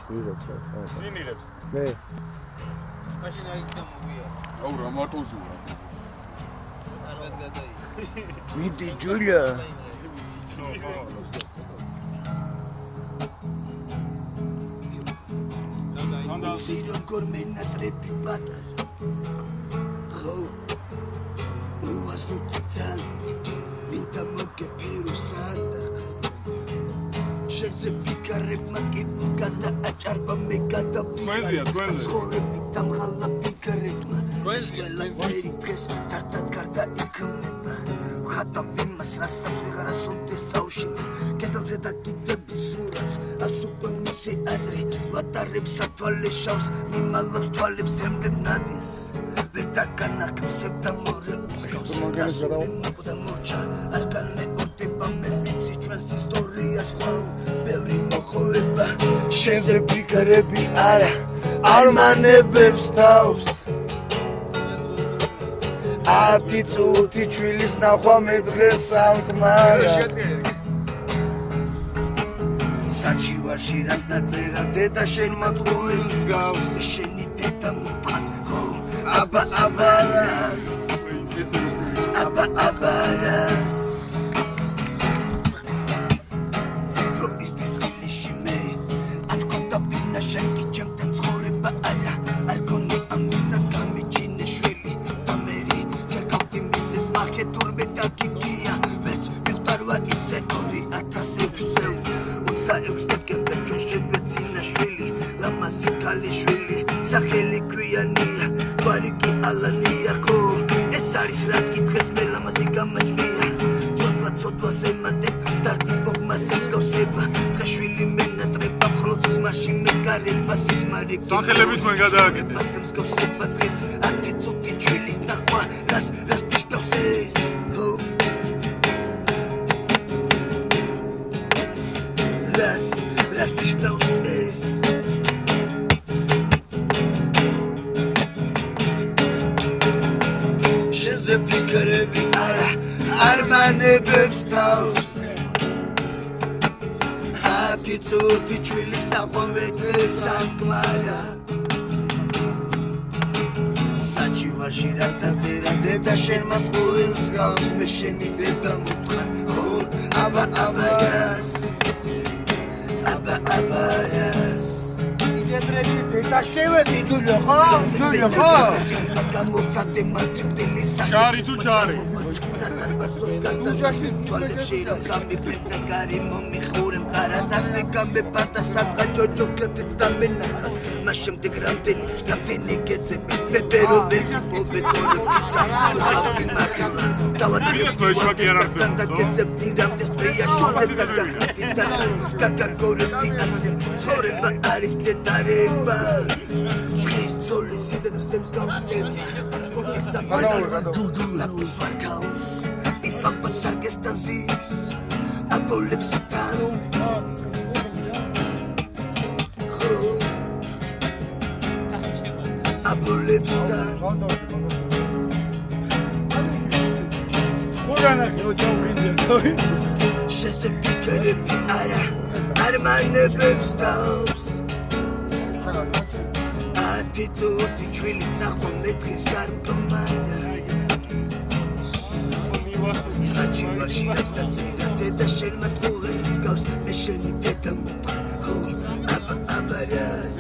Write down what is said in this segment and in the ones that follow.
ვინ იღებს? მე. მაშინ აიქ გამოვია. აუ რა მარტოზურა. არღეთ გადაი. მიდი ჯულია. Როგორ მენატრები პატარ ხო უაზრუცან მინდა მოგეფერო სადახ შეზეპიკარებ მატკივილს გადააჭარბა მე გადავიღე ცხოვრები დამღალა პიკარებმა ყველაფერი დღეს თარტად გარდა იქნება ვხატავ იმას რასაც ვეღარ ასუნდეს საუშინო კედელზე დაკიდებულ სურათს ას უკვე მისი აზრი ვატარებს სათვალე შავს მიმალავს თვალებს ზემდე ნადის ვერ დაგანახებსებ და მორელს გავს დასული მოკვდა მორჩა არ განმეორდება მე ვიცი ჩვენს ისტორიას ხვალ ბევრი მოხოვება შენზე ფიქრები არა არ მანებებს თავს ათი წუთი ჩვილის ნახვა მე დღეს სამკმარა საჩივარში რაც დაწერა დედა შენ მათხოველს გავს შენი დედა მუთან ხო აბა აბარას აბა აბარას პროის ბისტრიში მე ატკოტა ბინა შენკი ჩემთან ცხოვრება არა არ გონი ამისნად გამიჩინე შვილი და მერი გეკავდი მისის მახე თურმე დაგიგია ვერც მიხვდარვა ისე 2006 წელს 26 დეკემბერ ჩვენ შეგვეცინა შვილი ლამაზი ქალიშვილი სახელი ქვიანია გვარი კი ალანია ხო ეს არის რაც კი დღეს მე ლამაზი გამაჩნია ცოტვას ემატებ დარტი ბოგმას ემსგავსება დღეს შვილი მენატრება მხოლოდ სიზმარში მე გარება სიზმარი სახელები თქვენ გადააკეთეთ მას ემსგავსება დღეს 10 წუთი ჩვილის ნახვა რას თიშტავს ეს ხო რას თიშტავს ეს შენზე ფიქრები არა არ მანებებს თავს ათი წუთი ჩვილის ნახვა მე დღეს სამკმარა საჩივარში რაც დაწერა დედა შენ მათხოველს გავს მე შენი დედა მუთხარ ხო აბა აბარას აბა აბარას იედრების დედა შევედი ჯულია ხო? ჯულია ხო? გამოცადე მარცვდილი ჩარი თუ ჩარი უჟაში თვალებში რომ გამიფრინდა კარი მომიხურე მყარა დასლი გამეპატა სადღა ჯოჯოკლეთიც დამენახა მას შემდეგ რამდენი გეცები პეპერო ვერ გიპოვეთორი პიცა გავდი მაკლა დავადაგებდი გეცები რამდენს დღეა შუაზე დაგახდი და გაგაგორებდი ასე ცხოვრება არის დედარება დღეს ძოლის სიდიდრს ემსგავსებდი დუდულაკუს ვარქავს ის ალბათ სარგესთან ზის აბოლებსთან ხო აბოლებსთან შენზე ფიქრები არა არ მანებებს თავს ათი წუთი ჩვილის ნახვა მე დღეს არ მდგომარა საჩივარში რაც დაწერა დედა შენ მათხოველს გავს მე შენი დედა მუთან ხო აბა აბარას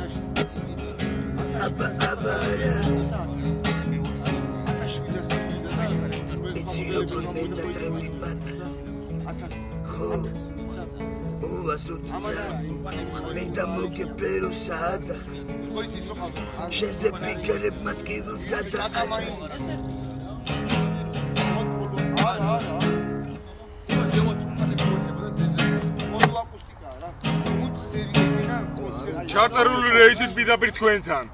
აბა აბარას იცი როგორ მენატრები პატარა ხო უაზრუცა მინდა მოგეფერო სადახ შენზე ფიქრებ მატკივილს გადააჭრე ჩარტარული რეისით პირდაპირ თქვენთან